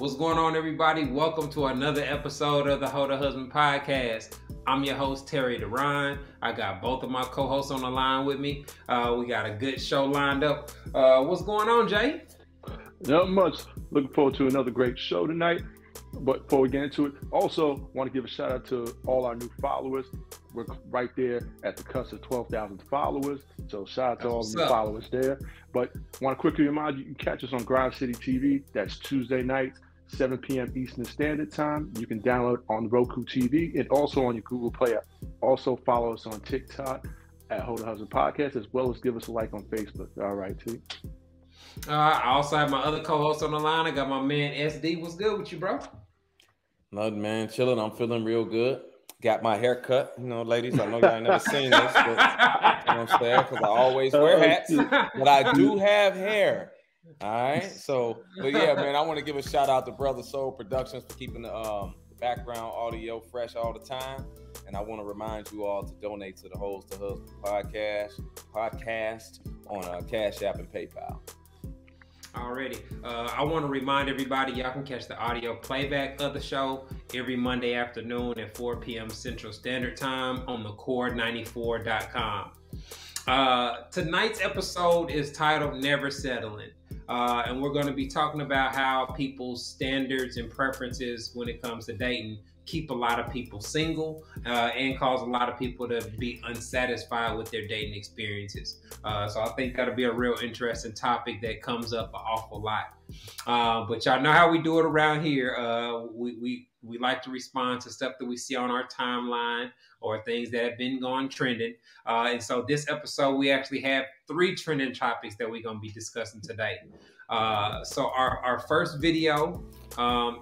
What's going on, everybody? Welcome to another episode of the Ho to Husband Podcast. I'm your host, Terry DeRon. I got both of my co-hosts on the line with me. We got a good show lined up. What's going on, Jay? Not much. Looking forward to another great show tonight. But before we get into it, also want to give a shout out to all our new followers. We're right there at the cusp of 12,000 followers. So shout out to all the new followers there. But want to quickly remind you, you can catch us on Grind City TV. That's Tuesday nights, 7 p.m. Eastern Standard Time. You can download on Roku TV and also on your Google Play app. Also follow us on TikTok at Ho to Husband Podcast, as well as give us a like on Facebook. All right, T. I also have my other co-host on the line. I got my man SD. What's good with you, bro? Nothing, man. Chilling. I'm feeling real good. Got my hair cut. You know, ladies, I know y'all ain't never seen this, but you know what I'm saying? Because I always wear hats, but I do have hair. All right. So, but yeah, man, I want to give a shout out to Brother Soul Productions for keeping the background audio fresh all the time. And I want to remind you all to donate to the Ho to Husband podcast on Cash App and PayPal. Already. I want to remind everybody, y'all can catch the audio playback of the show every Monday afternoon at 4 p.m. Central Standard Time on thecore94.com. Tonight's episode is titled Never Settling. And we're going to be talking about how people's standards and preferences when it comes to dating keep a lot of people single and cause a lot of people to be unsatisfied with their dating experiences. So I think that'll be a real interesting topic that comes up an awful lot. But y'all know how we do it around here. We like to respond to stuff that we see on our timeline or things that have been going trending. And so this episode, we actually have 3 trending topics that we're going to be discussing today. So our first video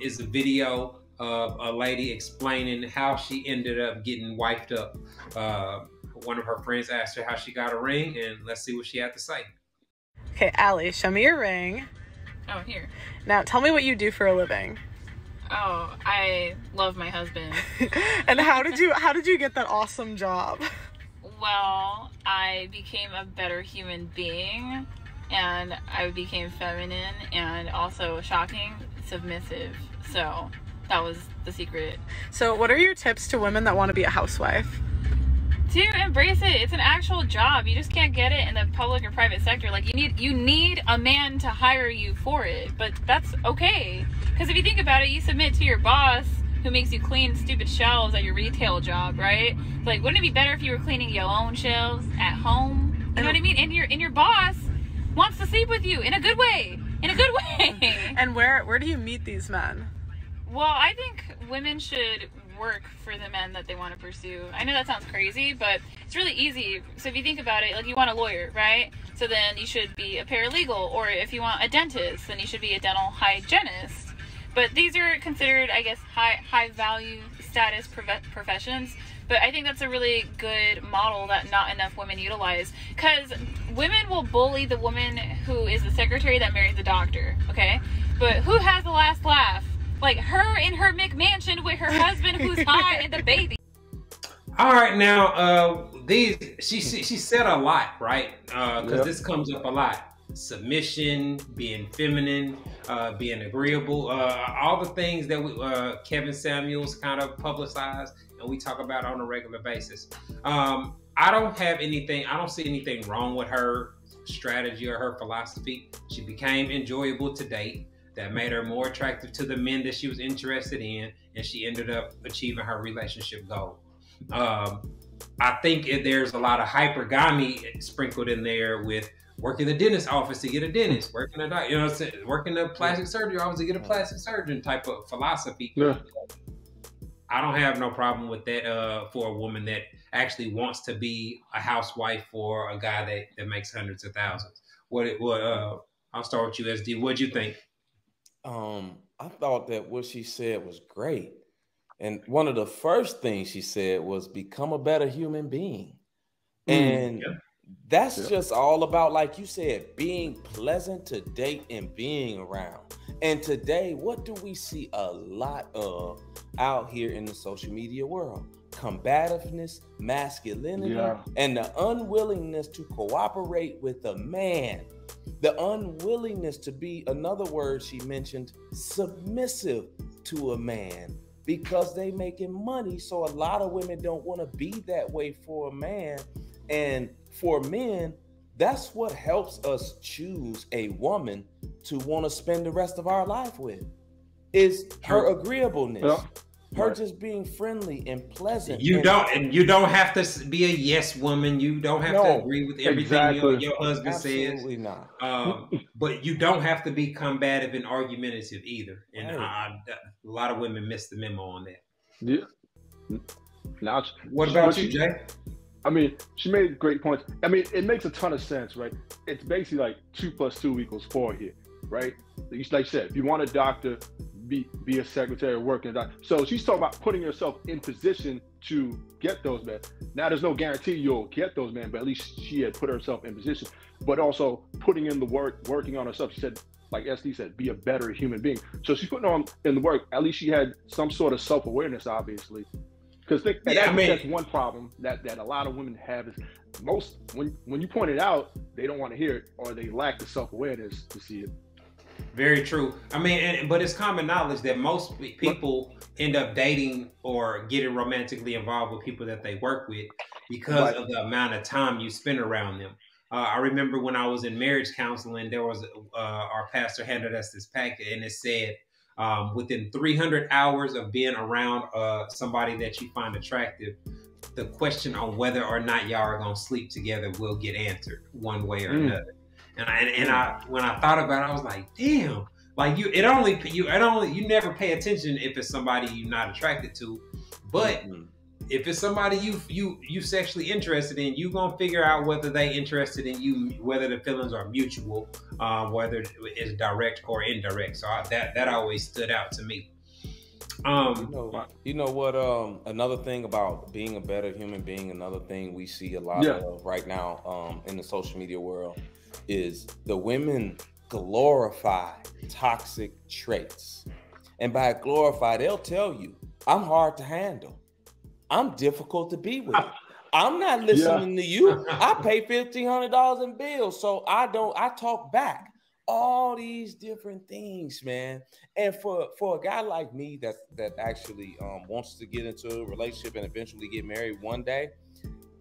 is a video of a lady explaining how she ended up getting wiped up. One of her friends asked her how she got a ring, and let's see what she had to say. Okay, Allie, show me your ring. Oh, here. Now, tell me what you do for a living. Oh, I love my husband. And how did you get that awesome job? Well, I became a better human being, and I became feminine and also shocking, submissive. So that was the secret. So what are your tips to women that want to be a housewife? To embrace it. It's an actual job. You just can't get it in the public or private sector. Like you need a man to hire you for it, but that's okay. Because if you think about it, you submit to your boss who makes you clean stupid shelves at your retail job, right? Like, wouldn't it be better if you were cleaning your own shelves at home? You know what I mean? And your boss wants to sleep with you in a good way. In a good way. And where do you meet these men? Well, I think women should work for the men that they want to pursue. I know that sounds crazy, but it's really easy. So if you think about it, like you want a lawyer, right? So then you should be a paralegal, or if you want a dentist, then you should be a dental hygienist. But these are considered, I guess, high value status professions. But I think that's a really good model that not enough women utilize, because women will bully the woman who is the secretary that marries the doctor, okay? But who has the last laugh? Like her in her McMansion with her husband who's hot and the baby. All right, now she said a lot, right? Because this comes up a lot: submission, being feminine, being agreeable, all the things that Kevin Samuels kind of publicized and we talk about on a regular basis. I don't see anything wrong with her strategy or her philosophy. She became enjoyable to date. That made her more attractive to the men that she was interested in, and she ended up achieving her relationship goal. I think there's a lot of hypergamy sprinkled in there with working the dentist office to get a dentist, working the plastic surgery office to get a plastic surgeon type of philosophy. Yeah. I don't have no problem with that for a woman that actually wants to be a housewife for a guy that makes hundreds of thousands. I'll start with you, SD. What'd you think? I thought that what she said was great. And one of the first things she said was become a better human being. And that's just all about, like you said, being pleasant to date and being around. And today, what do we see a lot of out here in the social media world? combativeness, masculinity, and the unwillingness to cooperate with a man. The unwillingness to be, another word she mentioned, submissive to a man, because they making money. So a lot of women don't want to be that way for a man. And for men, that's what helps us choose a woman to want to spend the rest of our life with, is her agreeableness. Her just being friendly and pleasant. You don't have to be a yes woman. You don't have to agree with everything your husband says. Absolutely not. But you don't have to be combative and argumentative either. And a lot of women miss the memo on that. Yeah. Now, what about you, Jay? I mean, she made great points. I mean, it makes a ton of sense, right? It's basically like 2 + 2 = 4 here, right? Like you said, if you want a doctor, be a secretary, working a doctor. So she's talking about putting herself in position to get those men. Now, there's no guarantee you'll get those men, but at least she had put herself in position. But also putting in the work, working on herself. She said, like SD said, be a better human being. So she's putting on in the work. At least she had some sort of self-awareness, obviously. Because that's one problem that a lot of women have is when you point it out, they don't want to hear it, or they lack the self-awareness to see it. Very true. I mean, but it's common knowledge that most people end up dating or getting romantically involved with people that they work with because of the amount of time you spend around them. I remember when I was in marriage counseling, there was our pastor handed us this packet, and it said, within 300 hours of being around somebody that you find attractive, the question on whether or not y'all are going to sleep together will get answered one way or another. And I when I thought about it, I was like, damn, like you never pay attention if it's somebody you're not attracted to, but if it's somebody you sexually interested in, you gonna figure out whether they interested in you, whether the feelings are mutual, whether it's direct or indirect. So that always stood out to me. You know what? Another thing about being a better human being, another thing we see a lot of right now in the social media world, is the women glorify toxic traits. And by glorify, they'll tell you, I'm hard to handle. I'm difficult to be with. I'm not listening to you. I pay $1,500 in bills, so I talk back. All these different things, man. And for a guy like me that actually wants to get into a relationship and eventually get married one day,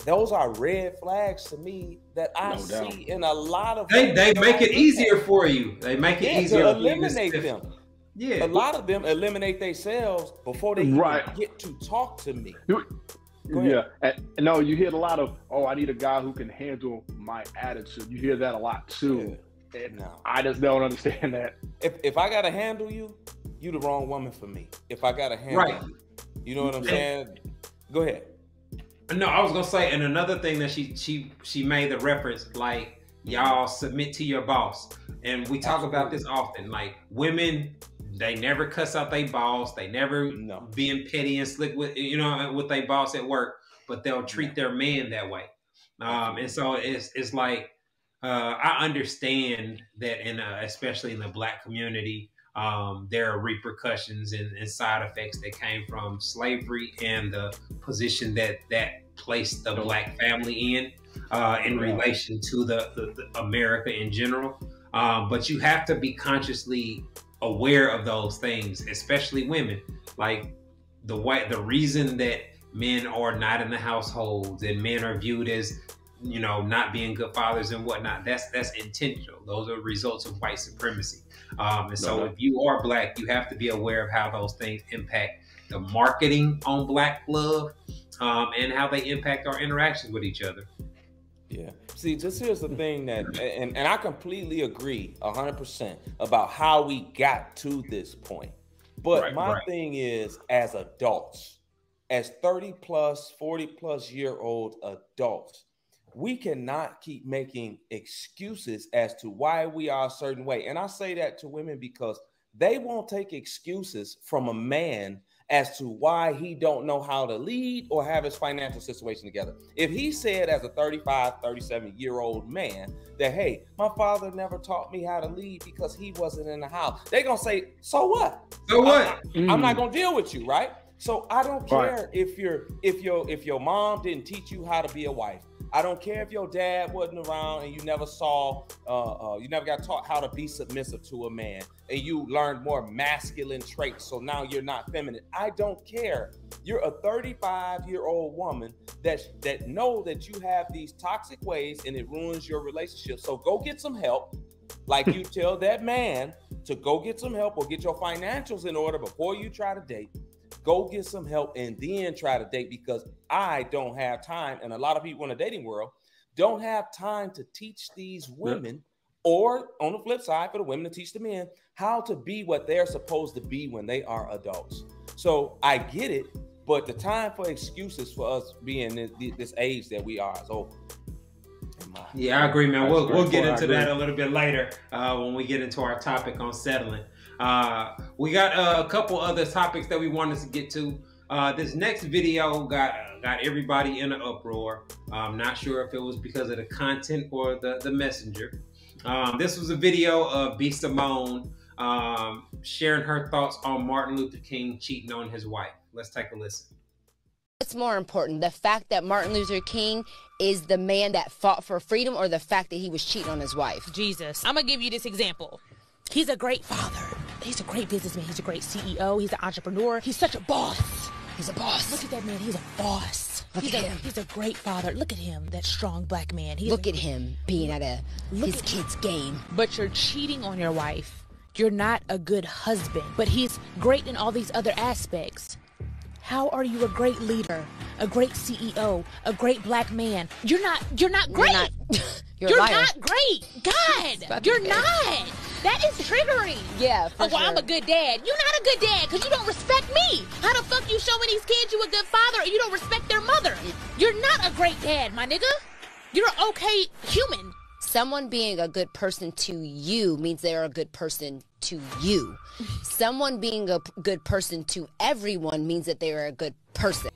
those are red flags to me that I see in a lot of. They make it easier for you. They make it easier to eliminate them. Yeah, a lot of them eliminate themselves before they even get to talk to me. Yeah, and no, you hear a lot of, I need a guy who can handle my attitude. You hear that a lot too. Yeah. And I just don't understand that. If I gotta handle you, you the wrong woman for me. If I gotta handle you, you know what I'm saying? Go ahead. No, I was gonna say, and another thing that she made the reference, like, y'all submit to your boss, and we talk about this often. Like, women, they never cuss out their boss, they never being petty and slick with with their boss at work, but they'll treat their man that way. And so it's like, I understand that especially in the Black community, there are repercussions and side effects that came from slavery and the position that placed the Black family in relation to the America in general. But you have to be consciously aware of those things, especially women. Like the reason that men are not in the households and men are viewed as not being good fathers and whatnot, that's intentional. Those are results of white supremacy. And so if you are Black, you have to be aware of how those things impact the marketing on Black love, and how they impact our interactions with each other. Yeah. See, just here's the thing and I completely agree 100% about how we got to this point. But my thing is, as adults, as 30 plus, 40 plus year old adults, we cannot keep making excuses as to why we are a certain way. And I say that to women because they won't take excuses from a man as to why he don't know how to lead or have his financial situation together. If he said as a 35, 37-year-old man that, hey, my father never taught me how to lead because he wasn't in the house, they're going to say, so what? So what? I'm not going to deal with you, right? So I don't care if your mom didn't teach you how to be a wife. I don't care if your dad wasn't around and you never saw, you never got taught how to be submissive to a man, and you learned more masculine traits, so now you're not feminine. I don't care. You're a 35-year-old woman that know that you have these toxic ways and it ruins your relationship. So go get some help. Like you tell that man to go get some help or get your financials in order before you try to date. Go get some help and then try to date, because I don't have time. And a lot of people in the dating world don't have time to teach these women, or on the flip side, for the women to teach the men how to be what they're supposed to be when they are adults. So I get it, but the time for excuses for us being this age that we are is over. Yeah, I agree, man. We'll get into that a little bit later when we get into our topic on settling. We got a couple other topics that we wanted to get to. This next video got everybody in an uproar. I'm not sure if it was because of the content or the messenger. This was a video of B. Simone sharing her thoughts on Martin Luther King cheating on his wife. Let's take a listen. What's more important, the fact that Martin Luther King is the man that fought for freedom, or the fact that he was cheating on his wife? Jesus. I'm gonna give you this example. He's a great father. He's a great businessman. He's a great CEO. He's an entrepreneur. He's such a boss. He's a boss. Look at that man. He's a boss. Look at him. He's a great father. Look at him, that strong black man. Look at him being at his kid's game. But you're cheating on your wife. You're not a good husband. But he's great in all these other aspects. How are you a great leader, a great CEO, a great black man? You're not great. You're not great. God, you're not. That is triggering. Yeah, for sure. I'm a good dad. You're not a good dad because you don't respect me. How the fuck you showing these kids you a good father and you don't respect their mother? You're not a great dad, my nigga. You're an okay human. Someone being a good person to you means they're a good person to you. Someone being a good person to everyone means that they're a good person.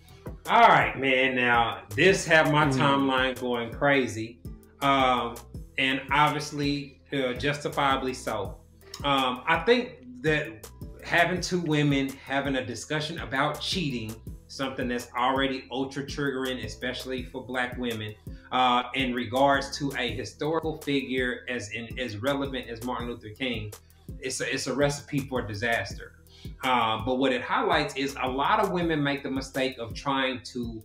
All right, man. Now, this had my timeline going crazy. And obviously, justifiably so. I think that having two women having a discussion about cheating, something that's already ultra triggering, especially for black women, in regards to a historical figure as relevant as Martin Luther King, it's a recipe for disaster. But what it highlights is a lot of women make the mistake of trying to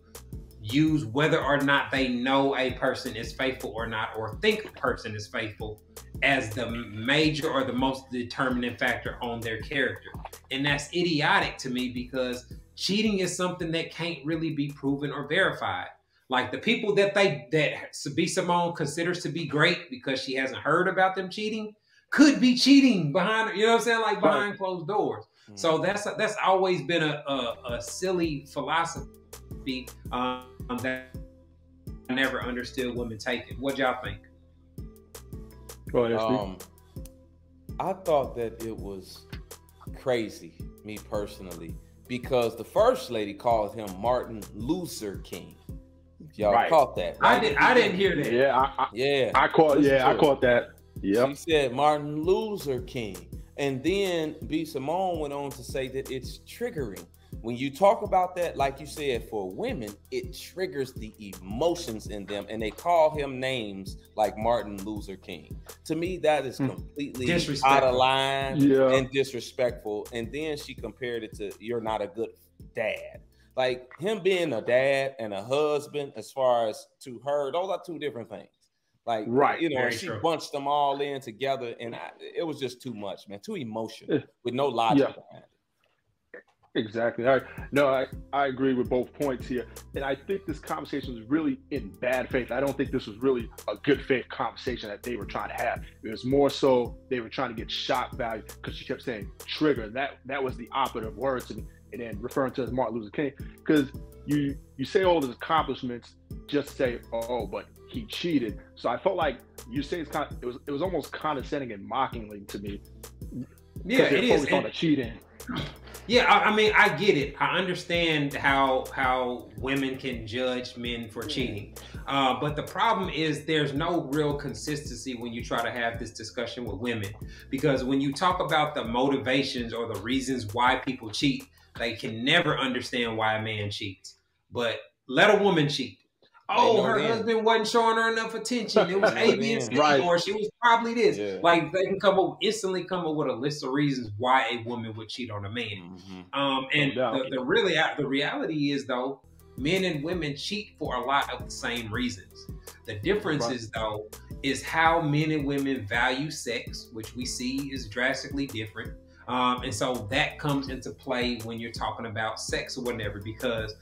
use whether or not they know a person is faithful or not, or think a person is faithful, as the major or the most determining factor on their character. And that's idiotic to me, because cheating is something that can't really be proven or verified. Like the people that B. Simone considers to be great because she hasn't heard about them cheating could be cheating behind, you know what I'm saying? Like behind closed doors. So that's always been a silly philosophy that I never understood women taking. What y'all think? Go ahead, Steve. I thought that it was crazy, me personally, because the first lady called him Martin Luther King. Y'all caught that? Right? I didn't hear that. I caught that. Yeah. She said Martin Luther King. And then B. Simone went on to say that it's triggering. When you talk about that, like you said, for women, it triggers the emotions in them, and they call him names like Martin Luther King. To me, that is completely out of line and disrespectful. And then she compared it to, you're not a good dad. Like him being a dad and a husband, as far as to her, those are two different things. Like, you know, she bunched them all in together, and it was just too much, man. Too emotional with no logic behind it. Exactly. All right. No, I agree with both points here. And I think this conversation was really in bad faith. I don't think this was really a good faith conversation that they were trying to have. It was more so they were trying to get shock value, because she kept saying trigger. That was the operative word to me. And then referring to as Martin Luther King, because you say all his accomplishments, just say, oh, but he cheated. So I felt like you say it was almost condescending and mockingly to me. Yeah, it is. On the cheating. Yeah, I mean, I get it. I understand how women can judge men for cheating. But the problem is there's no real consistency when you try to have this discussion with women. Because when you talk about the motivations or the reasons why people cheat, they can never understand why a man cheats. But let a woman cheat. Oh, her husband wasn't showing her enough attention. It was A, B, and C, or she was probably this. Yeah. Like they can instantly come up with a list of reasons why a woman would cheat on a man. And the reality is though, men and women cheat for a lot of the same reasons. The difference is how men and women value sex, which we see is drastically different. And so that comes into play when you're talking about sex or whatever, because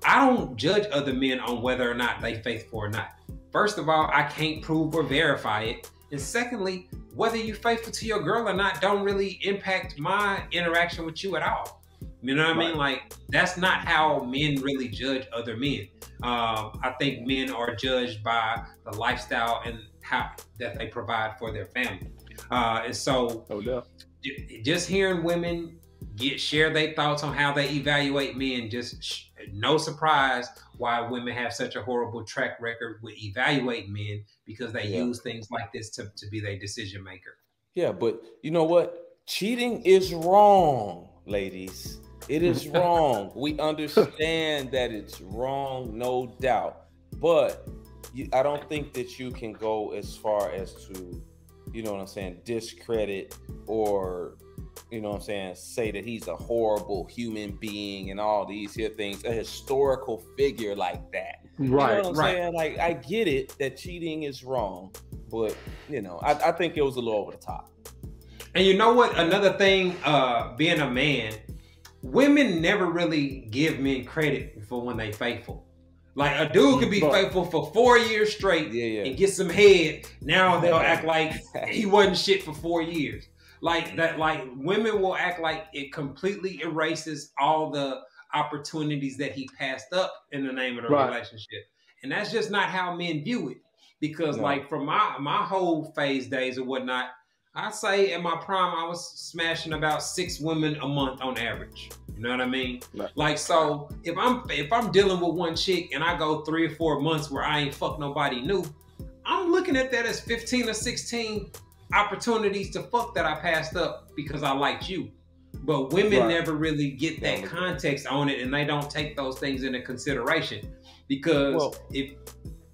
I don't judge other men on whether or not they faithful or not. First of all, I can't prove or verify it. And secondly, whether you're faithful to your girl or not don't really impact my interaction with you at all. You know what I mean? Like, that's not how men really judge other men. I think men are judged by the lifestyle and how that they provide for their family. And so just hearing women share their thoughts on how they evaluate men, no surprise why women have such a horrible track record with evaluating men, because they use things like this to be their decision maker. Yeah, but you know what? Cheating is wrong, ladies. It is wrong. We understand that it's wrong, no doubt. But I don't think that you can go as far as to, you know what I'm saying, discredit or, you know what I'm saying, say that he's a horrible human being and all these here things, a historical figure like that. You know what I'm saying? Like, I get it that cheating is wrong, but, you know, I think it was a little over the top. And you know what? Another thing, being a man, women never really give men credit for when they faithful. Like, a dude could be faithful for 4 years straight and get some head. Now they'll act like he wasn't shit for 4 years. Like that, like women will act like it completely erases all the opportunities that he passed up in the name of the relationship. And that's just not how men view it. Because like from my whole phase days or whatnot, I'd say in my prime, I was smashing about 6 women a month on average. You know what I mean? Like, so if I'm dealing with one chick and I go 3 or 4 months where I ain't fuck nobody new, I'm looking at that as 15 or 16 opportunities to fuck that I passed up because I liked you. But women never really get that context on it, and they don't take those things into consideration because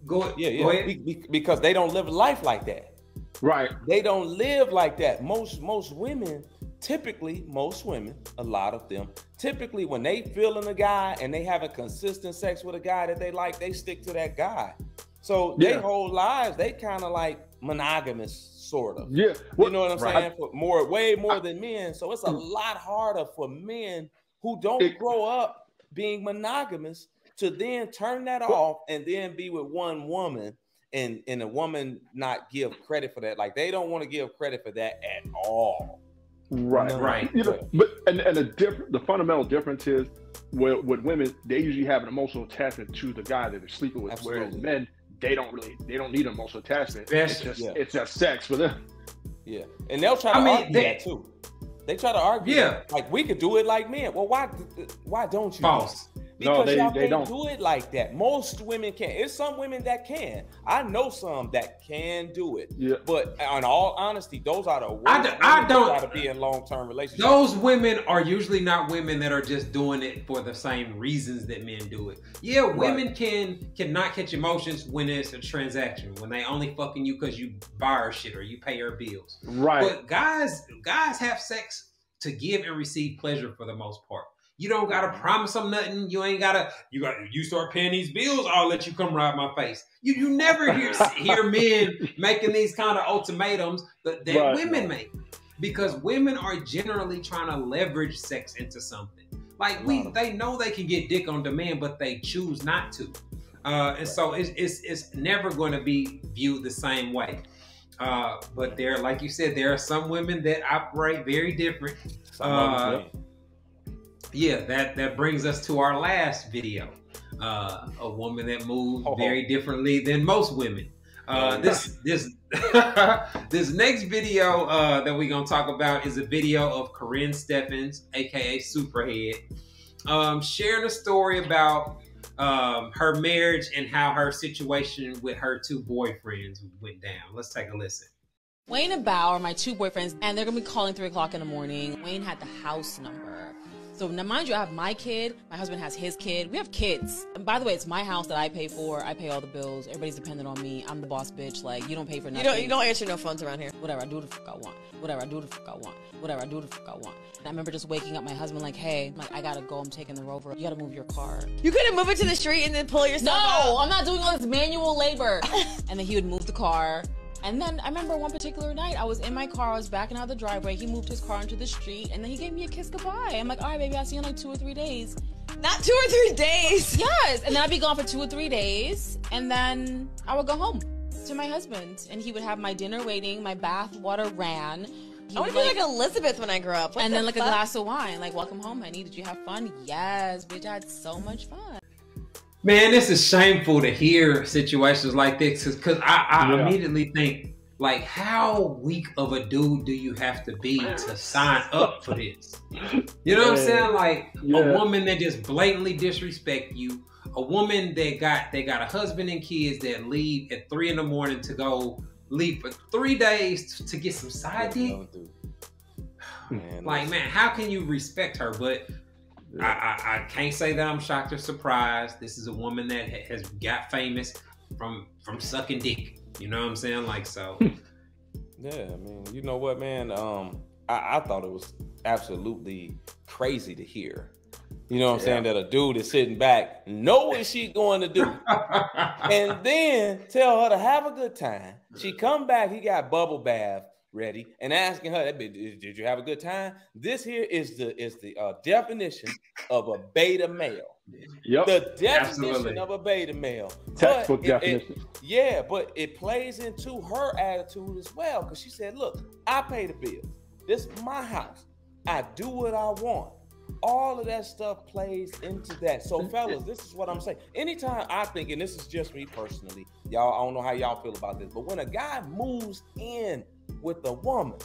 go ahead. Because they don't live life like that. Right. They don't live like that. Most women, typically, a lot of them, typically when they feeling a guy and they having consistent sex with a guy that they like, they stick to that guy. So their whole lives, they kind of like monogamous, sort of. Yeah. You know what I'm saying? For way more than men. So it's a lot harder for men who don't grow up being monogamous to then turn that off and then be with one woman and a woman not give credit for that. Like, they don't want to give credit for that at all. Right. You know, but the fundamental difference is with women, they usually have an emotional attachment to the guy that they're sleeping with. Absolutely. Whereas men, they don't need an emotional attachment. It's just sex for them. Yeah. And they'll try to argue that too. They try to argue that. Like, we could do it like men. Well, why don't you? False. Because they don't do it like that. Most women can. It's some women that can. I know some that can do it. Yeah. But in all honesty, those are the worst I don't try to be in long-term relationships. Those women are usually not women that are just doing it for the same reasons that men do it. Yeah, women cannot catch emotions when it's a transaction, when they only fucking you because you buy her shit or you pay her bills. Right. But guys have sex to give and receive pleasure for the most part. You don't gotta promise them nothing. You start paying these bills, I'll let you come ride my face. You never hear men making these kind of ultimatums that women make, because women are generally trying to leverage sex into something. Like they know they can get dick on demand, but they choose not to. And so it's never going to be viewed the same way. But there, like you said, there are some women that operate very different. Yeah, that brings us to our last video. A woman that moves very differently than most women. This next video that we're gonna talk about is a video of Corinne Steffens, aka Superhead, sharing a story about her marriage and how her situation with her 2 boyfriends went down. Let's take a listen. Wayne and Bao are my 2 boyfriends, and they're gonna be calling 3 o'clock in the morning. Wayne had the house number. So now, mind you, I have my kid. My husband has his kid. We have kids. And by the way, it's my house that I pay for. I pay all the bills. Everybody's dependent on me. I'm the boss bitch. Like, you don't pay for nothing. You don't answer no phones around here. Whatever, I do the fuck I want. Whatever, I do the fuck I want. Whatever, I do the fuck I want. And I remember just waking up my husband like, hey, like, I gotta go. I'm taking the Rover. You gotta move your car. You couldn't move it to the street and then pull yourself out? No, I'm not doing all this manual labor. And then he would move the car. And then I remember one particular night, I was in my car, I was backing out of the driveway. He moved his car into the street, and then he gave me a kiss goodbye. I'm like, all right, baby, I'll see you in like 2 or 3 days. Not 2 or 3 days. Yes, and then I'd be gone for 2 or 3 days, and then I would go home to my husband, and he would have my dinner waiting, my bath water ran. I want to be like Elizabeth when I grow up. And then like a glass of wine, like, welcome home, honey. Did you have fun? Yes, bitch, I had so much fun. Man, this is shameful to hear situations like this because I immediately think, like, how weak of a dude do you have to be to sign up for this? You know what I'm saying? Like, a woman that just blatantly disrespect you, a woman that got a husband and kids that leave at 3 a.m. to go leave for 3 days to get some side dick. Like, man, how can you respect her? But I can't say that I'm shocked or surprised. This is a woman that has got famous from sucking dick. You know what I'm saying? Like, so. Yeah, I mean, you know what, man? I thought it was absolutely crazy to hear. You know what I'm saying? That a dude is sitting back, know what she's going to do, and then tell her to have a good time. She come back, he got bubble bath ready, and asking her, "Did you have a good time?" This here is the definition of a beta male. Yep. The definition of a beta male. Textbook definition. But it plays into her attitude as well, because she said, "Look, I pay the bills. This is my house. I do what I want." All of that stuff plays into that. So, fellas, this is what I'm saying. Anytime I think, and this is just me personally, y'all, I don't know how y'all feel about this, but when a guy moves in with a woman,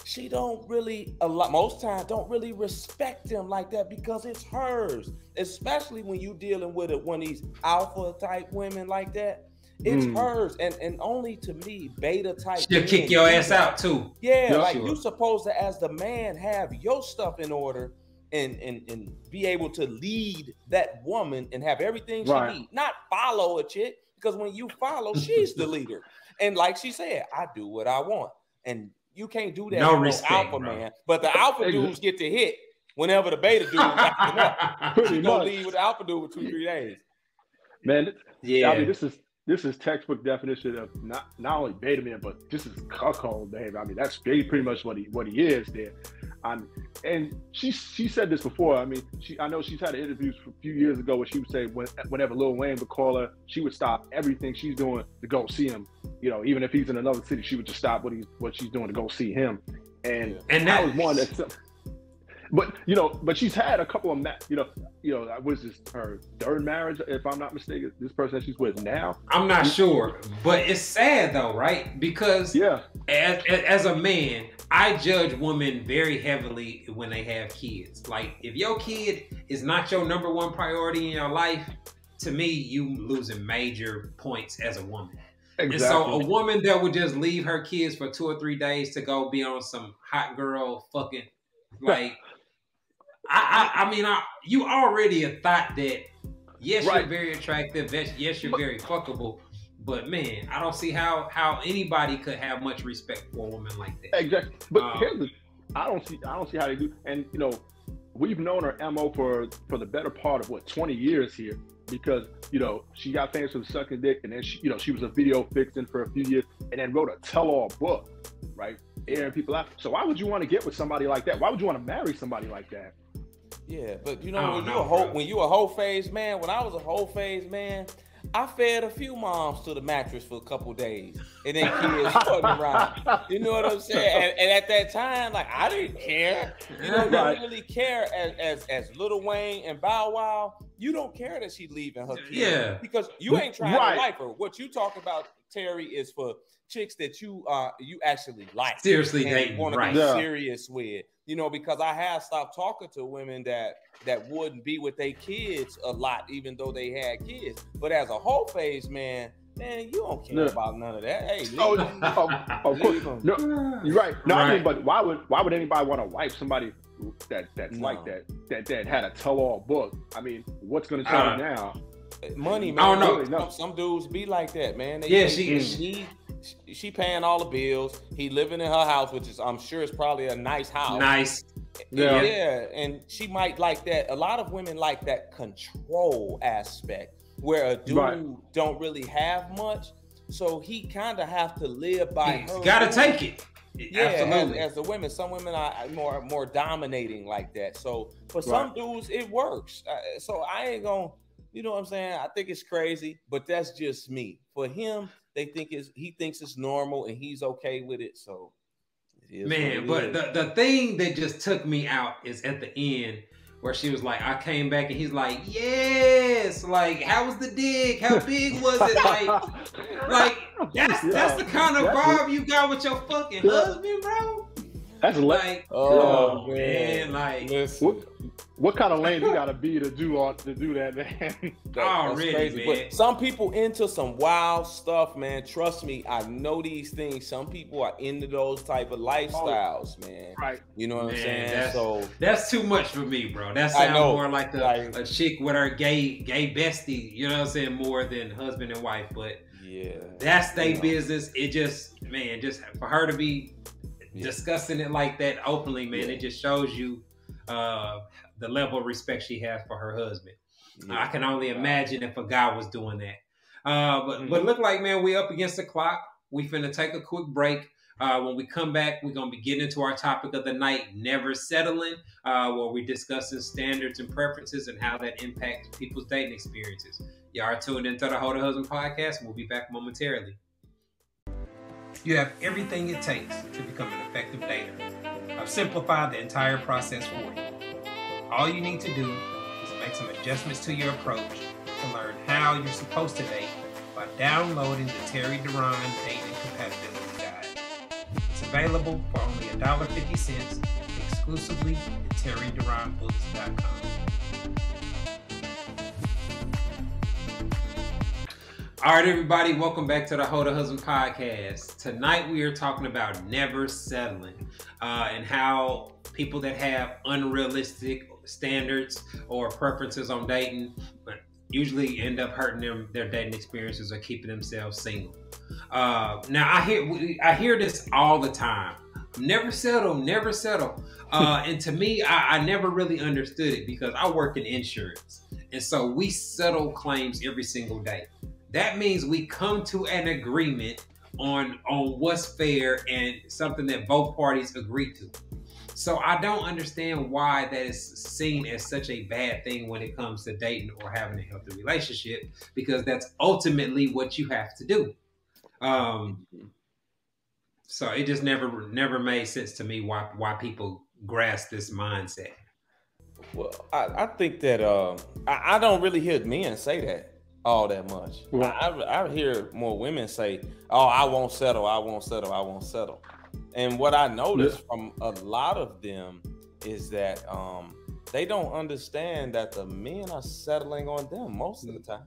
she don't really, most times, don't really respect him like that because it's hers. Especially when you dealing with one of these alpha type women like that. It's hers, and only to me, beta type. She'll kick your ass out too. Yeah, like you supposed to, as the man, have your stuff in order and be able to lead that woman and have everything she needs. Not follow a chick, because when you follow, she's the leader. And like she said, I do what I want, and you can't do that. No with respect, alpha bro. man. But the alpha dudes get to hit whenever the beta dude backing up. She's gonna leave with the alpha dude with 2-3 days. Man, I mean, this is textbook definition of not only beta man, but this is cuckold behavior. I mean, that's pretty much what he is there. And she said this before. I mean, I know she's had interviews a few years ago where she would say whenever Lil Wayne would call her, she would stop everything she's doing to go see him. You know, even if he's in another city, she would just stop what she's doing to go see him. And that was one that. But she's had a couple of was this her third marriage, if I'm not mistaken? This person that she's with now. I'm not sure, but it's sad though, right? Because as a man, I judge women very heavily when they have kids. Like, if your kid is not your number one priority in your life, to me, you losing major points as a woman. Exactly. And so a woman that would just leave her kids for 2 or 3 days to go be on some hot girl fucking, like, I mean, you already have thought that, yes, you're very attractive, yes, you're very fuckable, but man, I don't see how anybody could have much respect for a woman like that. Exactly. But here's the, I don't see how they do. And we've known her MO for the better part of 20 years here, because she got famous for the sucking dick, and then she was a video vixen for a few years, and then wrote a tell-all book, right, airing people out. So why would you want to get with somebody like that? Why would you want to marry somebody like that? Yeah, but when you a whole phase man, when I was a whole phase man, I fed a few moms to the mattress for a couple days, and then kids fucking around. You know what I'm saying? And at that time, like, I didn't care. You don't really care as Lil Wayne and Bow Wow. You don't care that she's leaving her kids, because you ain't trying to like her. What you talking about, Terry, is for chicks that you actually like, seriously dating, want to be serious with. Because I have stopped talking to women that wouldn't be with their kids a lot, even though they had kids. But as a whole phase man, you don't care about none of that. Hey, of course. No, you're right. No, I mean, but why would anybody want to wipe somebody that's No. like that had a tell-all book. I mean, what's going to tell you now? Money, man. I don't know. Really, no. Some dudes be like that, man. Yeah, she paying all the bills. He living in her house, which is, I'm sure, is probably a nice house. Nice. Yeah. Yeah, and she might like that. A lot of women like that control aspect, where a dude don't really have much, so he kind of have to live by her. Gotta take it. Yeah, Absolutely. as the women, some women are more dominating like that. So for some dudes, it works. So I ain't gonna, you know what I'm saying? I think it's crazy, but that's just me. For him, he thinks it's normal and he's okay with it. So it is. Man, but the thing that just took me out is at the end where she was like, I came back and he's like, yes, like, how was the dig? How big was it? Like that's the kind of vibe you got with your fucking husband, bro. That's like, oh man, like, what kind of lane you gotta be to do that, man? Already, crazy, man. But some people into some wild stuff, man. Trust me, I know these things. Some people are into those type of lifestyles, man. Right. You know what I'm saying? That's too much for me, bro. That sounds more like a chick with her gay bestie. You know what I'm saying? More than husband and wife, but yeah, that's their business. It just for her to be discussing it like that openly, man, it just shows you the level of respect she has for her husband. I can only imagine if a guy was doing that. But look like, man, we up against the clock. We finna take a quick break. When we come back, we're gonna be getting into our topic of the night, never settling, where we're discussing standards and preferences and how that impacts people's dating experiences. Y'all are tuned into the Hoe to Husband podcast, and we'll be back momentarily. You have everything it takes to become an effective dater. I've simplified the entire process for you. All you need to do is make some adjustments to your approach to learn how you're supposed to date by downloading the Terry Duran Dating Compatibility Guide. It's available for only $1.50 exclusively at terryduranbooks.com. All right, everybody, welcome back to the Hoe to Husband podcast. Tonight we are talking about never settling and how people that have unrealistic standards or preferences on dating usually end up hurting their dating experiences or keeping themselves single. Now I hear this all the time. Never settle, never settle. And to me, I never really understood it because I work in insurance. And so we settle claims every single day. That means we come to an agreement on what's fair and something that both parties agree to. So I don't understand why that is seen as such a bad thing when it comes to dating or having a healthy relationship, because that's ultimately what you have to do. So it just never made sense to me why people grasp this mindset. Well, I think that I don't really hear men say that all that much. I hear more women say, "Oh, I won't settle, I won't settle, I won't settle." And what I noticed from a lot of them is that they don't understand that the men are settling on them most of the time.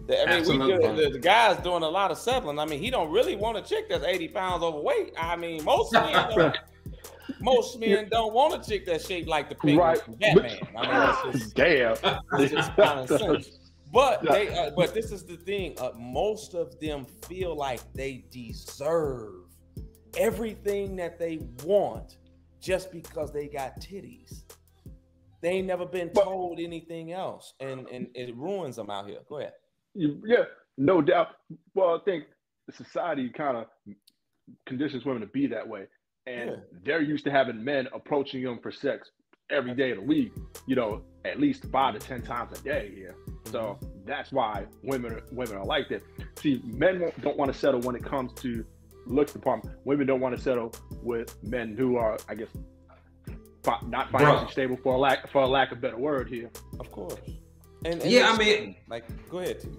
The guy's doing a lot of settling. I mean, he don't really want a chick that's 80 pounds overweight. I mean, most men don't want a chick that's shaped like the penguin from Batman. I mean, it's just common sense. But this is the thing. Most of them feel like they deserve everything that they want just because they got titties. They ain't never been told anything else, and it ruins them out here. Go ahead. Yeah, no doubt. Well, I think the society kind of conditions women to be that way, and they're used to having men approaching them for sex every day of the week. You know, at least 5 to 10 times a day here. So that's why women are like that. See, men don't want to settle when it comes to looks department. Women don't want to settle with men who are, I guess, not financially stable, for a lack of better word here. Of course. And I mean, like, go ahead, T.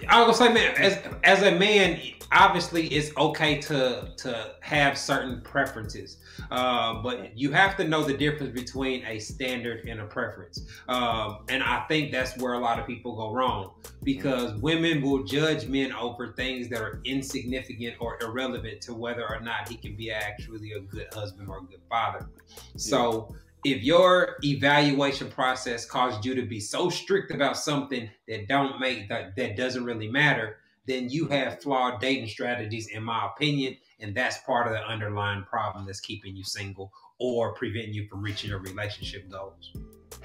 I was gonna say, man, as a man, obviously it's okay to have certain preferences, but you have to know the difference between a standard and a preference. And I think that's where a lot of people go wrong, because women will judge men over things that are insignificant or irrelevant to whether or not he can be actually a good husband or a good father. So if your evaluation process caused you to be so strict about something that that doesn't really matter, then you have flawed dating strategies, in my opinion, and that's part of the underlying problem that's keeping you single or preventing you from reaching your relationship goals.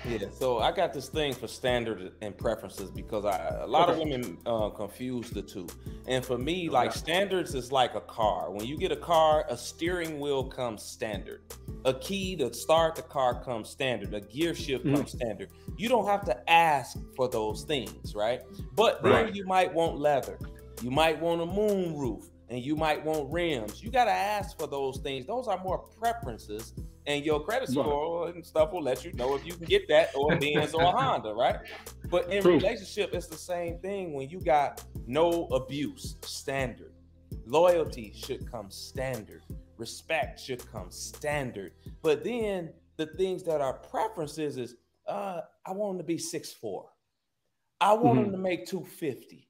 Yeah, so I got this thing for standard and preferences because a lot of women confuse the two. And for me, like standards is like a car. When you get a car, a steering wheel comes standard. A key to start the car comes standard. A gear shift comes standard. You don't have to ask for those things, right? But then you might want leather. You might want a moon roof. And you might want rims. You got to ask for those things. Those are more preferences. And your credit score and stuff will let you know if you can get that or a Benz or a Honda, right? But in relationship, it's the same thing. When you got no abuse, standard. Loyalty should come standard. Respect should come standard. But then the things that are preferences is, I want him to be 6'4". I want him to make 250.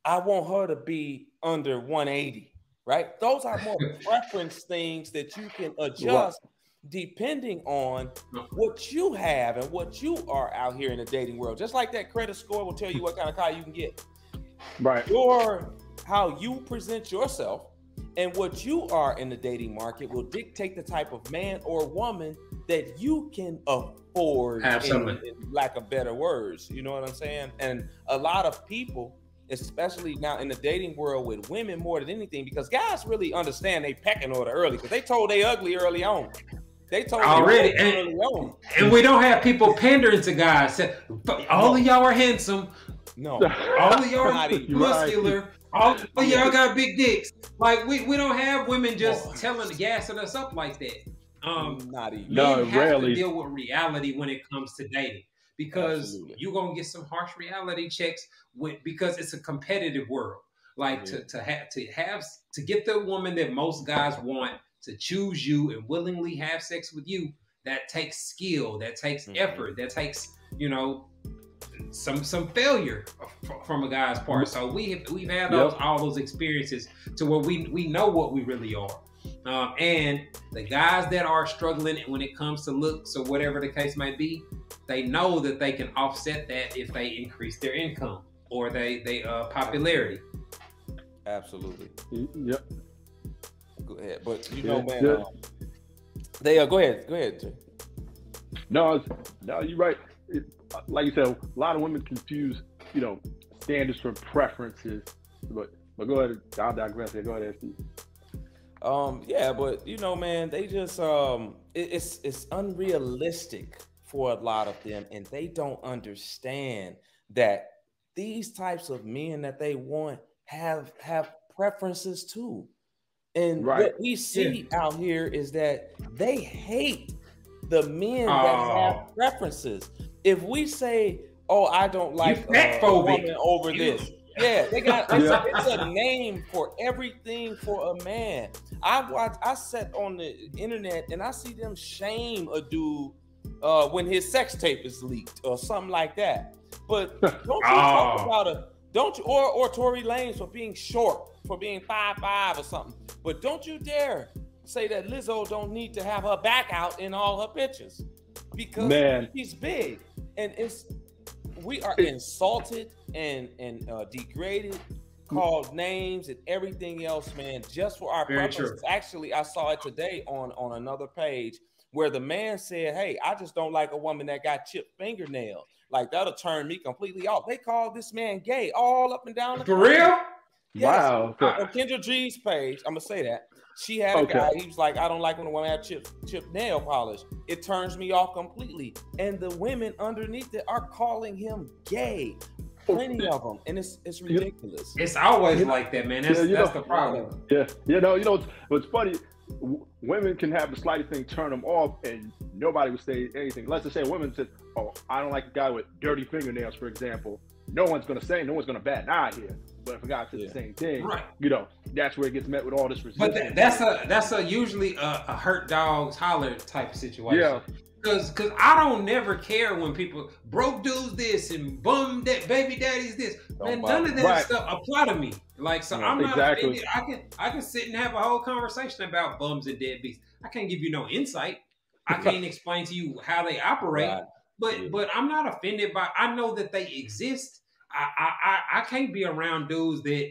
I want her to be under 180, right? Those are more preference things that you can adjust depending on what you have and what you are out here in the dating world. Just like that credit score will tell you what kind of car you can get. Right. Or how you present yourself and what you are in the dating market will dictate the type of man or woman that you can afford. Absolutely. In lack of better words, you know what I'm saying? And a lot of people, especially now in the dating world with women more than anything, because guys really understand they pecking order early because they told they ugly early on. They told already, they early on. And we don't have people pandering to guys. All of y'all are handsome. No, all of y'all are muscular. All of y'all got big dicks. Like we don't have women just gassing us up like that. Not even. Men have to deal with reality when it comes to dating. Because you're gonna get some harsh reality checks because it's a competitive world. Like to get the woman that most guys want to choose you and willingly have sex with you, that takes skill, that takes effort, that takes some failure from a guy's part. So we've had all those experiences to where we know what we really are. And the guys that are struggling when it comes to looks or whatever the case might be, they know that they can offset that if they increase their income or they popularity. Absolutely. Yep. Go ahead, but man, they go ahead, Jay. No, you're right. Like you said, a lot of women confuse, standards from preferences. But go ahead. I'll digress here. Go ahead, Steve. Yeah, but man, they just it's unrealistic for a lot of them, and they don't understand that these types of men that they want have preferences too. And what we see out here is that they hate the men that have preferences. If we say, "Oh, I don't like a woman over this," yeah, they got it's a name for everything for a man. I sat on the internet and I see them shame a dude when his sex tape is leaked or something like that. But don't you talk about or Tory Lanez for being short, for being 5'5" or something. But don't you dare say that Lizzo don't need to have her back out in all her pictures because she's big, and we are insulted and degraded, called names and everything else, man, just for our preferences. Actually, I saw it today on another page where the man said, "Hey, I just don't like a woman that got chipped fingernails. Like that'll turn me completely off." They called this man gay all up and down the For real? Yes. Wow. On Kendra G's page, I'm gonna say that. She had a guy, he was like, "I don't like when a woman has chip nail polish. It turns me off completely." And the women underneath it are calling him gay. Plenty of them. And it's ridiculous. It's always like that, man. That's the problem. Yeah. What's funny, women can have the slightest thing turn them off and nobody would say anything. Let's just say a woman says, "Oh, I don't like a guy with dirty fingernails," for example. No one's going to bat an eye here. But if a guy says the same thing, that's where it gets met with all this resistance. But that's usually a hurt dogs holler type of situation. Yeah. Because I don't never care when people broke dudes this and bum that baby daddies this. Man, none of that stuff apply to me. Like, so I'm not offended. I can sit and have a whole conversation about bums and deadbeats. I can't give you no insight. I can't explain to you how they operate. Right. But I'm not offended by. I know that they exist. I can't be around dudes that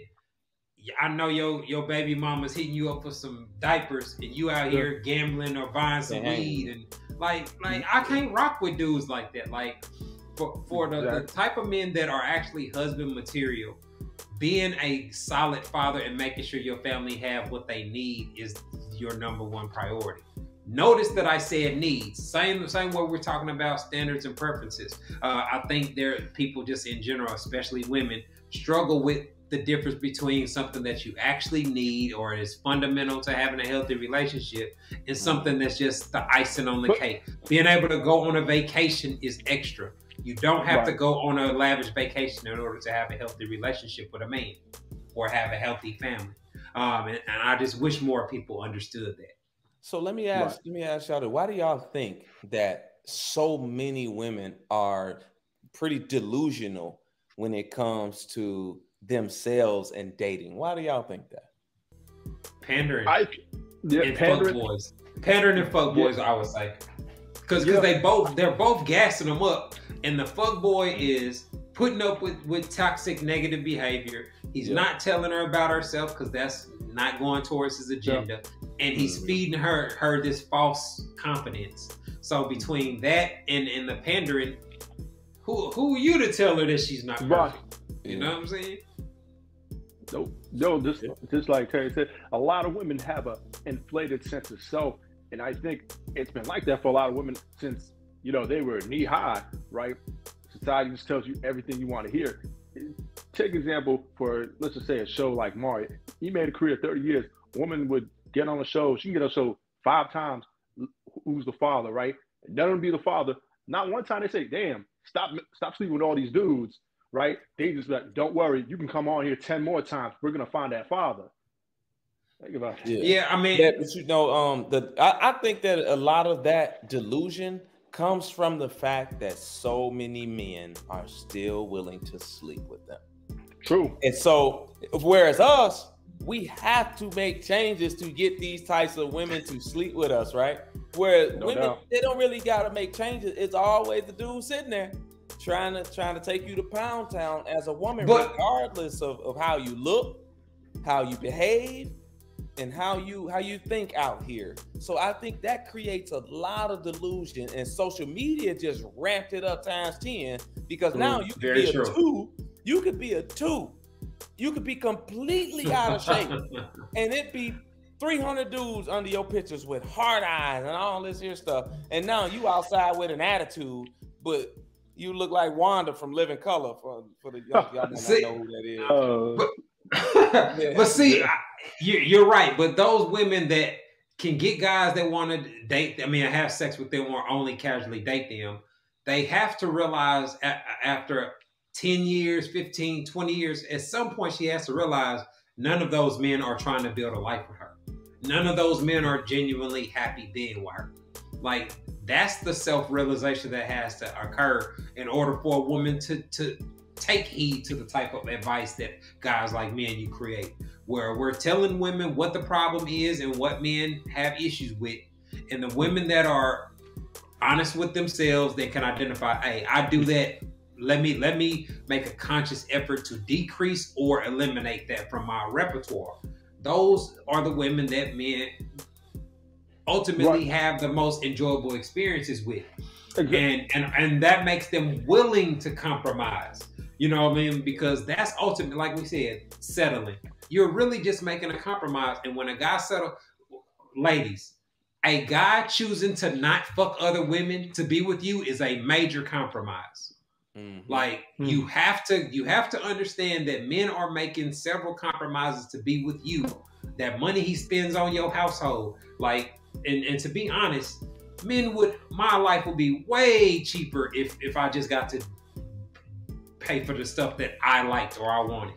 I know your baby mama's hitting you up for some diapers and you out here gambling or buying some weed and like I can't rock with dudes like that. Like for the type of men that are actually husband material, being a solid father and making sure your family have what they need is your number one priority. Notice that I said needs. Same way we're talking about standards and preferences. I think there are people just in general, especially women, struggle with the difference between something that you actually need or is fundamental to having a healthy relationship and something that's just the icing on the cake. Being able to go on a vacation is extra. You don't have to go on a lavish vacation in order to have a healthy relationship with a man or have a healthy family. And I just wish more people understood that. So let me ask y'all, why do y'all think that so many women are pretty delusional when it comes to themselves and dating? Why do y'all think that? Pandering. Pandering. Fuckboys. Pandering and fuckboys, I would say. Because they're both gassing them up. And the fuckboy is putting up with toxic negative behavior. He's not telling her about herself because that's not going towards his agenda. And he's feeding her this false confidence. So between that and the pandering, who are you to tell her that she's not perfect? You know what I'm saying? No, just like Terry said, a lot of women have an inflated sense of self. And I think it's been like that for a lot of women since, they were knee high, right? Society just tells you everything you want to hear. Take example for, let's just say, a show like Mario. He made a career 30 years. A woman would get on a show. She can get on a show 5 times. Who's the father, right? None of them be the father. Not one time they say, damn, stop sleeping with all these dudes, right? They just like, don't worry. You can come on here 10 more times. We're going to find that father. Think about it. Yeah, I mean. But I think that a lot of that delusion comes from the fact that so many men are still willing to sleep with them. True. And so, whereas us, we have to make changes to get these types of women to sleep with us, right? Whereas women, they don't really got to make changes. It's always the dude sitting there trying to take you to Pound Town as a woman, regardless of how you look, how you behave, and how you think out here. So I think that creates a lot of delusion, and social media just ramped it up times 10 because now you could be a 2. You could be a 2. You could be completely out of shape, and it be 300 dudes under your pictures with hard eyes and all this here stuff. And now you outside with an attitude, but you look like Wanda from Living Color for the y'all might not know who that is. But see, you're right. But those women that can get guys that want to date, have sex with them or only casually date them, they have to realize after 10 years, 15, 20 years, at some point she has to realize none of those men are trying to build a life with her. None of those men are genuinely happy being with her. Like, that's the self-realization that has to occur in order for a woman to take heed to the type of advice that guys like me and you create, where we're telling women what the problem is and what men have issues with. And the women that are honest with themselves, they can identify, hey, I do that. Let me make a conscious effort to decrease or eliminate that from my repertoire. Those are the women that men ultimately have the most enjoyable experiences with. Exactly. And that makes them willing to compromise. You know what I mean? Because that's ultimately, like we said, settling. You're really just making a compromise. And when a guy ladies, a guy choosing to not fuck other women to be with you is a major compromise. Mm-hmm. Like you have to understand that men are making several compromises to be with you. That money he spends on your household, like, and to be honest, my life would be way cheaper if I just got to pay for the stuff that I liked or I wanted.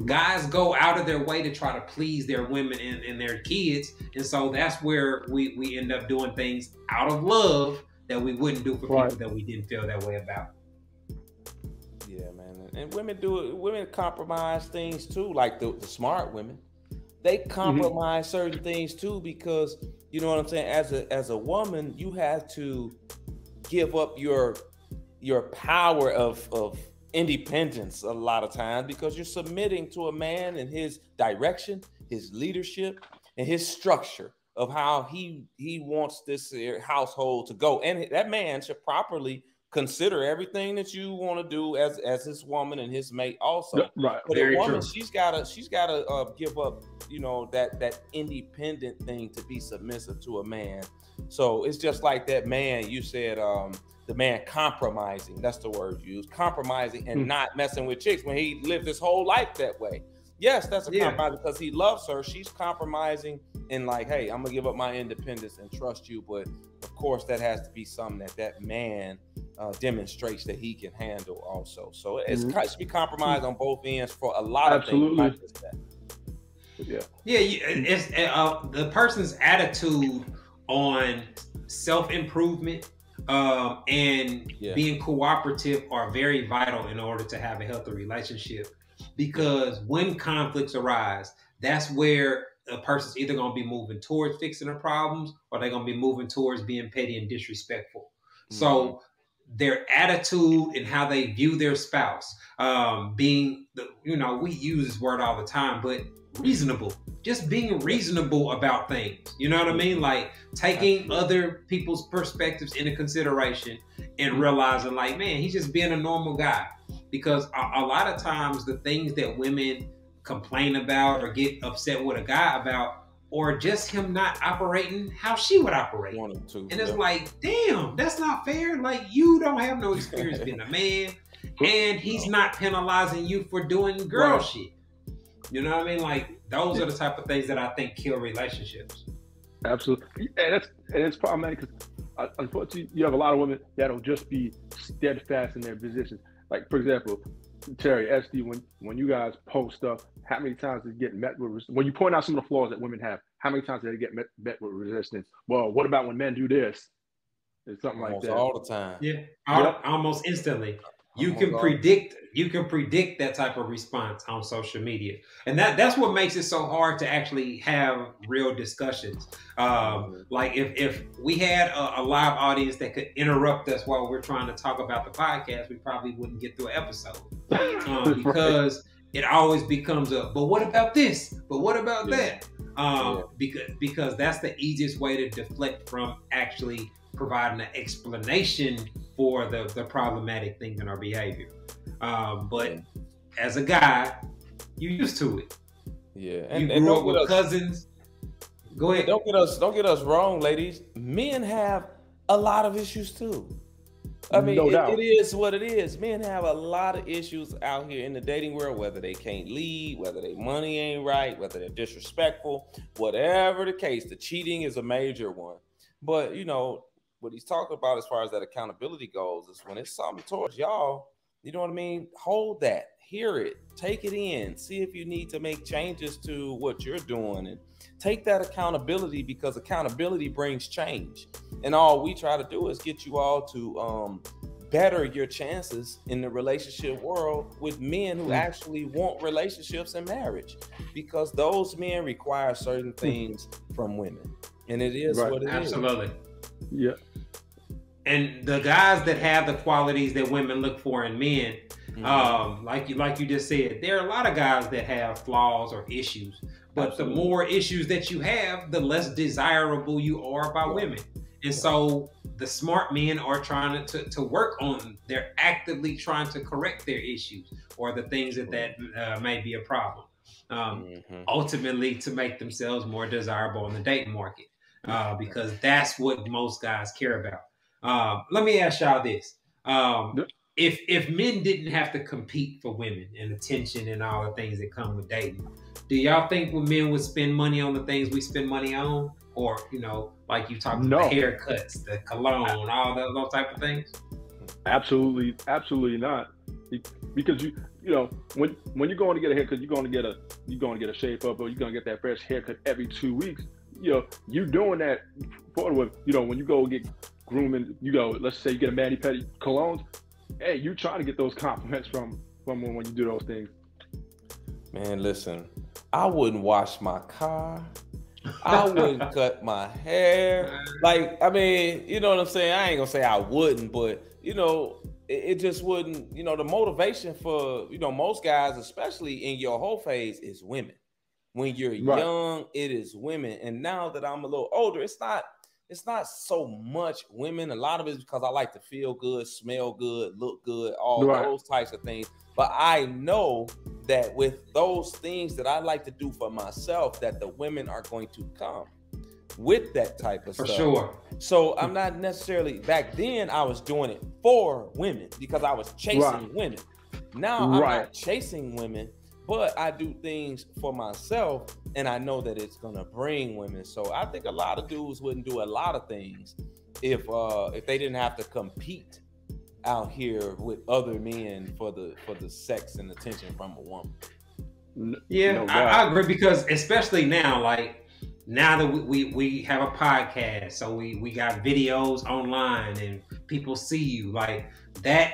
Guys go out of their way to try to please their women and their kids, and so that's where we end up doing things out of love that we wouldn't do for people that we didn't feel that way about. Yeah, man. And women do it. Women compromise things too, like the smart women. They compromise certain things too because you know what I'm saying? As a woman, you have to give up your power of independence a lot of times, because you're submitting to a man and his direction, his leadership, and his structure of how he wants this household to go. And that man should properly consider everything that you want to do as his woman and his mate also. Right. But Very a woman, true. she's gotta give up, you know, that independent thing to be submissive to a man. So it's just like that man you said, the man compromising. That's the word used, compromising and not messing with chicks when he lived his whole life that way. Yes, that's a compromise because he loves her. She's compromising and like, hey, I'm gonna give up my independence and trust you. But of course, that has to be something that man demonstrates that he can handle also. So it should be compromised on both ends for a lot of things. Not just that. It's the person's attitude on self-improvement and being cooperative are very vital in order to have a healthy relationship. Because when conflicts arise, that's where a person's either going to be moving towards fixing their problems or they're going to be moving towards being petty and disrespectful. So their attitude and how they view their spouse, being, we use this word all the time, but reasonable, just being reasonable about things. You know what I mean? Like taking other people's perspectives into consideration and realizing like, man, he's just being a normal guy. Because a lot of times the things that women complain about or get upset with a guy about, or just him not operating how she would operate. And it's like, damn, that's not fair. Like, you don't have no experience being a man, and he's not penalizing you for doing girl shit. You know what I mean? Like, those are the type of things that I think kill relationships. Absolutely. And it's problematic because unfortunately, you have a lot of women that'll just be steadfast in their positions. Like, for example, Terry, SD, when you guys post stuff, how many times does it get met with resistance? When you point out some of the flaws that women have, how many times do they get met with resistance? Well, what about when men do this? It's something almost like that. All the time. Yeah, almost instantly. You can predict that type of response on social media. And that's what makes it so hard to actually have real discussions. Like if we had a live audience that could interrupt us while we're trying to talk about the podcast, we probably wouldn't get through an episode. Because it always becomes but what about this? But what about that? Because that's the easiest way to deflect from actually providing an explanation for the problematic thing in our behavior. But as a guy, you're used to it. Yeah. You grew up with cousins. Go ahead. Don't get us wrong, ladies. Men have a lot of issues too. I mean, it is what it is. Men have a lot of issues out here in the dating world, whether they can't lead, whether their money ain't right, whether they're disrespectful, whatever the case. The cheating is a major one. But, what he's talking about as far as that accountability goes is when it's something towards y'all, you know what I mean? Hold that, hear it, take it in, see if you need to make changes to what you're doing and take that accountability, because accountability brings change. And all we try to do is get you all to better your chances in the relationship world with men who actually want relationships and marriage, because those men require certain things from women. And it is what it is. Absolutely. Yeah. And the guys that have the qualities that women look for in men, like you just said, there are a lot of guys that have flaws or issues. But the more issues that you have, the less desirable you are by women. And so the smart men are trying to work on, they're actively trying to correct their issues or the things that may be a problem. Ultimately to make themselves more desirable in the dating market. Because that's what most guys care about. Let me ask y'all this. If men didn't have to compete for women and attention and all the things that come with dating, do y'all think men would spend money on the things we spend money on? Or, like you talked about the haircuts, the cologne, all those type of things? Absolutely not. Because when you're going to get a haircut, you're going to get a shape up, or you're going to get that fresh haircut every 2 weeks. You're doing that for when you go get grooming, let's say you get a mani-pedi, colognes. Hey, you trying to get those compliments from when you do those things. Man, listen, I wouldn't wash my car. I wouldn't cut my hair. Like, I mean, you know what I'm saying? I ain't gonna say I wouldn't, but you know, it just wouldn't, you know, the motivation for, you know, most guys, especially in your whole phase, is women. When you're young, it is women. And now that I'm a little older, it's not so much women. A lot of it is because I like to feel good, smell good, look good, all those types of things. But I know that with those things that I like to do for myself, that the women are going to come with that type of stuff. For sure. So I'm not necessarily, back then I was doing it for women because I was chasing women. Now I'm not chasing women, but I do things for myself and I know that it's gonna bring women. So I think a lot of dudes wouldn't do a lot of things if they didn't have to compete out here with other men for the sex and attention from a woman. Yeah, I agree, because especially now, like now that we have a podcast, so we got videos online and people see you, like that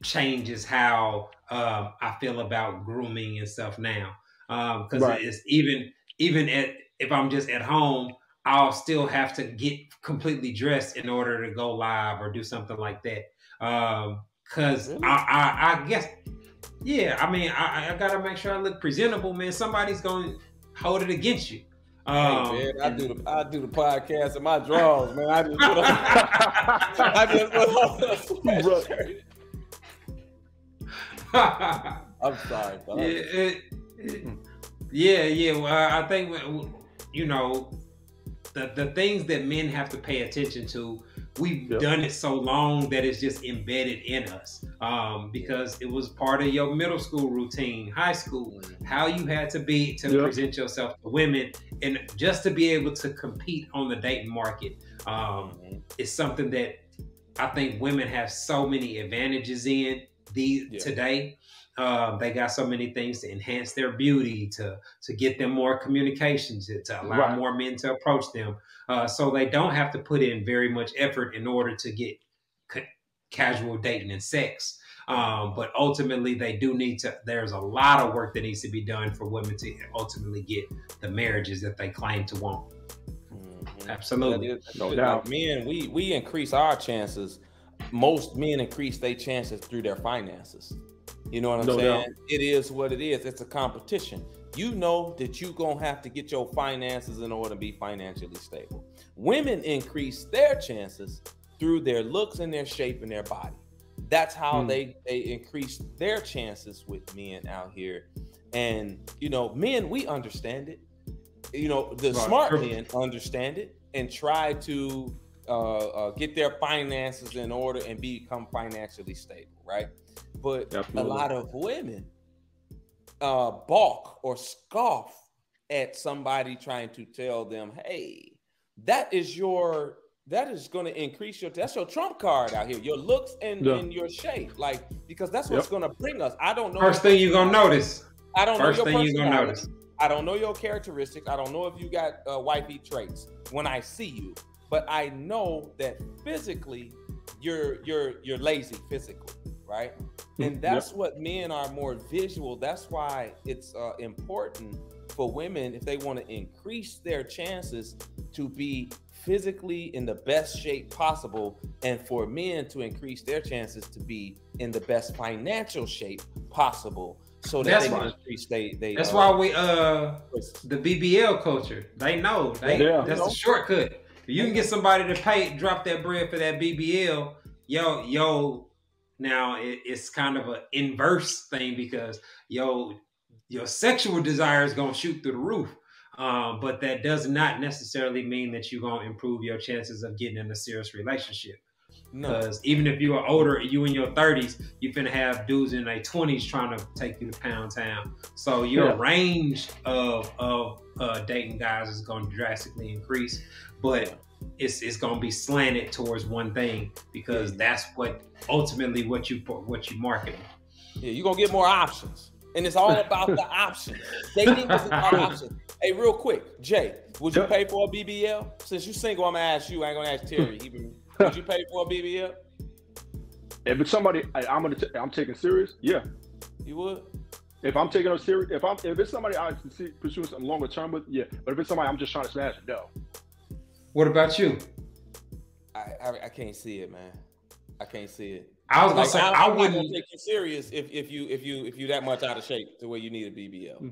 changes how I feel about grooming and stuff now. Because it's even if I'm just at home, I'll still have to get completely dressed in order to go live or do something like that. Because I guess, yeah, I mean, I gotta make sure I look presentable, man. Somebody's gonna hold it against you. Hey, man, I do the podcast in my drawers, man. I just put on a sweatshirt. I'm sorry. Well, I think, you know, the things that men have to pay attention to, we've done it so long that it's just embedded in us, because it was part of your middle school routine, high school, how you had to be to present yourself to women, and just to be able to compete on the dating market is something that I think women have so many advantages in today. They got so many things to enhance their beauty, to get them more communication, to allow more men to approach them. So they don't have to put in very much effort in order to get casual dating and sex. But ultimately they do need to, there's a lot of work that needs to be done for women to ultimately get the marriages that they claim to want. Absolutely. No doubt. Men, we increase our chances. Most men increase their chances through their finances. You know what I'm saying? Doubt. It is what it is. It's a competition. You know that you're going to have to get your finances in order to be financially stable. Women increase their chances through their looks and their shape and their body. That's how they increase their chances with men out here. And, you know, men, we understand it. You know, the smart men understand it and try to get their finances in order and become financially stable, right? But a lot of women balk or scoff at somebody trying to tell them, hey, that is going to increase that's your trump card out here, your looks and your shape, like, because that's what's going to bring us. I don't know. First thing you're going to notice. I don't know your personality. I don't know your characteristics. I don't know if you got wifey traits when I see you, but I know that physically you're lazy physically, right? And that's what men are more visual. That's why it's important for women, if they want to increase their chances, to be physically in the best shape possible, and for men to increase their chances to be in the best financial shape possible, so that they can increase that's why we the BBL culture. They know that's a shortcut. You can get somebody to drop that bread for that BBL. Yo. Now it's kind of an inverse thing, because your sexual desire is gonna shoot through the roof, but that does not necessarily mean that you're gonna improve your chances of getting in a serious relationship. Because even if you are older, you in your 30s, you finna have dudes in their 20s trying to take you to Pound Town. So your range of dating guys is gonna drastically increase, but it's gonna be slanted towards one thing, because that's what ultimately what you market. Yeah, you're gonna get more options, and it's all about the options. Dating is about options. Hey, real quick, Jay, would you pay for a BBL? Since you single, I'm gonna ask you. I ain't gonna ask Terry. Would you pay for a BBL? If it's somebody I'm taking serious, yeah. You would? If I'm taking her serious, if it's somebody I pursuing something longer term with, yeah. But if it's somebody I'm just trying to smash, no. What about you? I can't see it, man. I can't see it. I was gonna say I I'm wouldn't not gonna take you serious if you that much out of shape to where you need a BBL.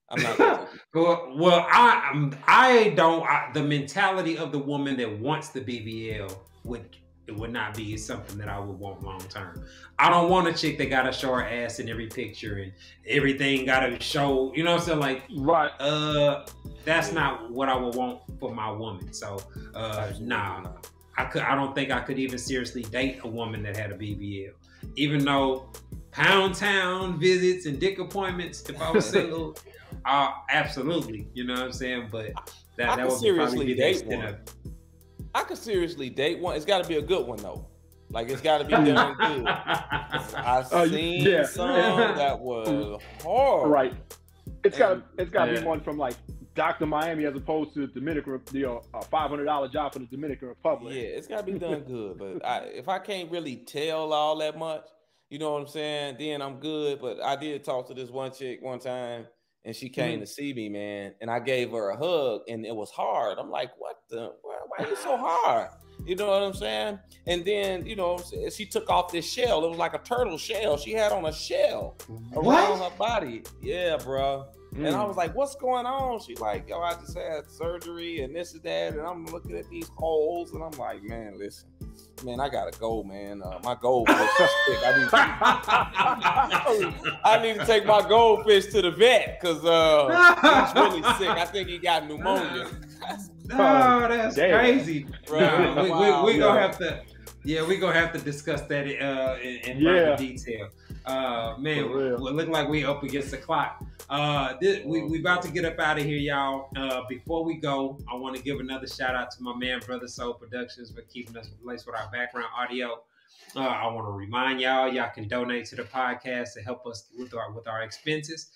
I'm not gonna take you. Well, I don't. The mentality of the woman that wants the BBL would not be something that I would want long term. I don't want a chick that gotta show her ass in every picture and everything gotta show. You know what I'm saying? Like, right. That's not what I would want for my woman. So, nah. I don't think I could even seriously date a woman that had a BBL. Even though Pound Town visits and dick appointments, if I was single, absolutely. You know what I'm saying? But that would probably be the extent of it. I could seriously date one. It's got to be a good one, though. Like, it's got to be done good. I've seen some that was hard. Right. It's got to be one from, like, Dr. Miami as opposed to Dominican, a $500 job for the Dominican Republic. Yeah, it's got to be done good. But if I can't really tell all that much, you know what I'm saying, then I'm good. But I did talk to this one chick one time, and she came to see me, man. And I gave her a hug, and it was hard. I'm like, why are you so hard? You know what I'm saying? And then, you know, she took off this shell. It was like a turtle shell. She had on a shell around her body. Yeah, bro. And I was like, what's going on? She's like, yo, I just had surgery and this and that. And I'm looking at these holes. And I'm like, man, listen, man, I got to go, man. My goldfish is sick. I need to take my goldfish to the vet because he's really sick. I think he got pneumonia. No, that's crazy. Bro, we gonna have to, we gonna have to discuss that in further detail. Man, we look like we up against the clock. We about to get up out of here, y'all. Before we go, I want to give another shout out to my man, Brother Soul Productions, for keeping us laced with our background audio. I want to remind y'all can donate to the podcast to help us with our expenses.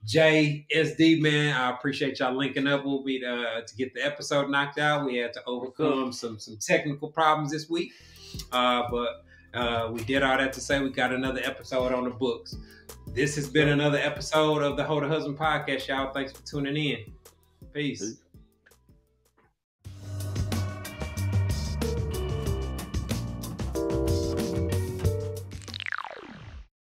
JSD, man, I appreciate y'all linking up with me to get the episode knocked out. We had to overcome some technical problems this week, but we did all that to say we got another episode on the books. This has been another episode of the Ho to Husband podcast, y'all. Thanks for tuning in. Peace.